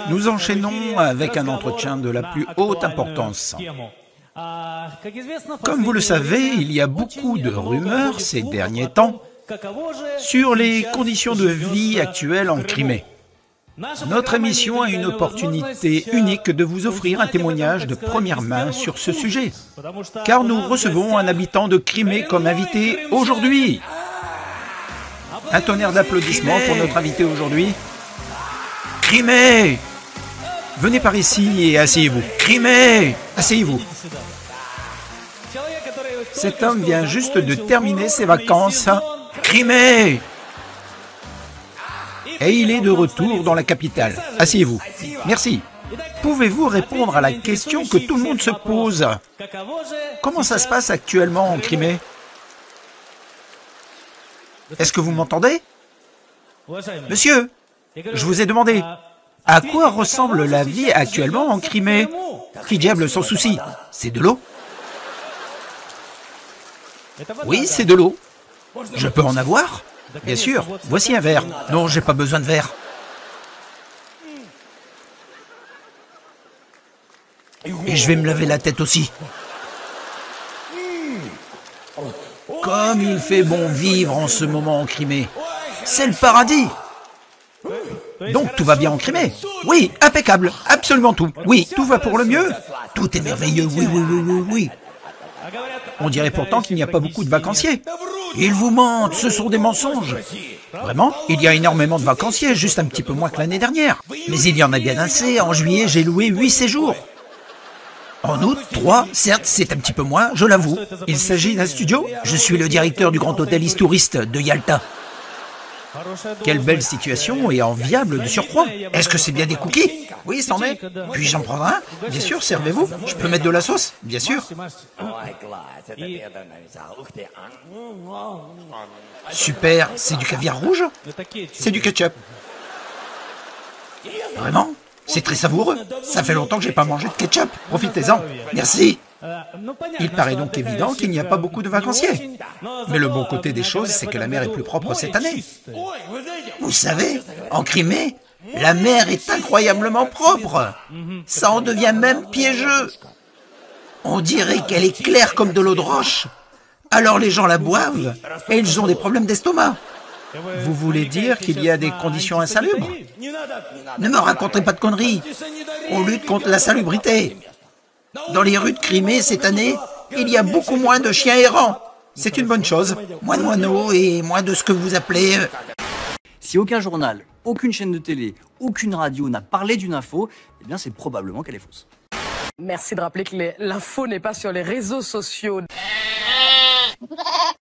Nous enchaînons avec un entretien de la plus haute importance. Comme vous le savez, il y a beaucoup de rumeurs ces derniers temps sur les conditions de vie actuelles en Crimée. Notre émission a une opportunité unique de vous offrir un témoignage de première main sur ce sujet, car nous recevons un habitant de Crimée comme invité aujourd'hui. Un tonnerre d'applaudissements pour notre invité aujourd'hui. Crimée! Venez par ici et asseyez-vous. Crimée! Asseyez-vous. Cet homme vient juste de terminer ses vacances. Crimée! Et il est de retour dans la capitale. Asseyez-vous. Merci. Pouvez-vous répondre à la question que tout le monde se pose? Comment ça se passe actuellement en Crimée? Est-ce que vous m'entendez? Monsieur, je vous ai demandé, à quoi ressemble la vie actuellement en Crimée? Qui diable sans souci? C'est de l'eau? Oui, c'est de l'eau. Je peux en avoir? Bien sûr, voici un verre. Non, j'ai pas besoin de verre. Et je vais me laver la tête aussi. Comme il fait bon vivre en ce moment en Crimée. C'est le paradis. Donc tout va bien en Crimée? Oui, impeccable, absolument tout. Oui, tout va pour le mieux. Tout est merveilleux, oui, oui, oui, oui, oui. On dirait pourtant qu'il n'y a pas beaucoup de vacanciers. Ils vous mentent, ce sont des mensonges. Vraiment, il y a énormément de vacanciers, juste un petit peu moins que l'année dernière. Mais il y en a bien assez, en juillet j'ai loué 8 séjours. En août, 3, certes c'est un petit peu moins, je l'avoue. Il s'agit d'un studio? Je suis le directeur du grand hôtel Istouriste de Yalta. Quelle belle situation et enviable de surcroît. Est-ce que c'est bien des cookies? Oui, c'en est. Puis-je en prendre un? Bien sûr, servez-vous. Je peux mettre de la sauce? Bien sûr. Super, c'est du caviar rouge? C'est du ketchup. Vraiment? C'est très savoureux. Ça fait longtemps que j'ai pas mangé de ketchup. Profitez-en. Merci. Il paraît donc évident qu'il n'y a pas beaucoup de vacanciers. Mais le bon côté des choses, c'est que la mer est plus propre cette année. Vous savez, en Crimée, la mer est incroyablement propre. Ça en devient même piégeux. On dirait qu'elle est claire comme de l'eau de roche. Alors les gens la boivent et ils ont des problèmes d'estomac. Vous voulez dire qu'il y a des conditions insalubres? Ne me racontez pas de conneries. On lutte contre la salubrité. Dans les rues de Crimée, cette année, il y a beaucoup moins de chiens errants. C'est une bonne chose. Moins de moineaux et moins de ce que vous appelez... Si aucun journal, aucune chaîne de télé, aucune radio n'a parlé d'une info, eh bien c'est probablement qu'elle est fausse. Merci de rappeler que l'info n'est pas sur les réseaux sociaux.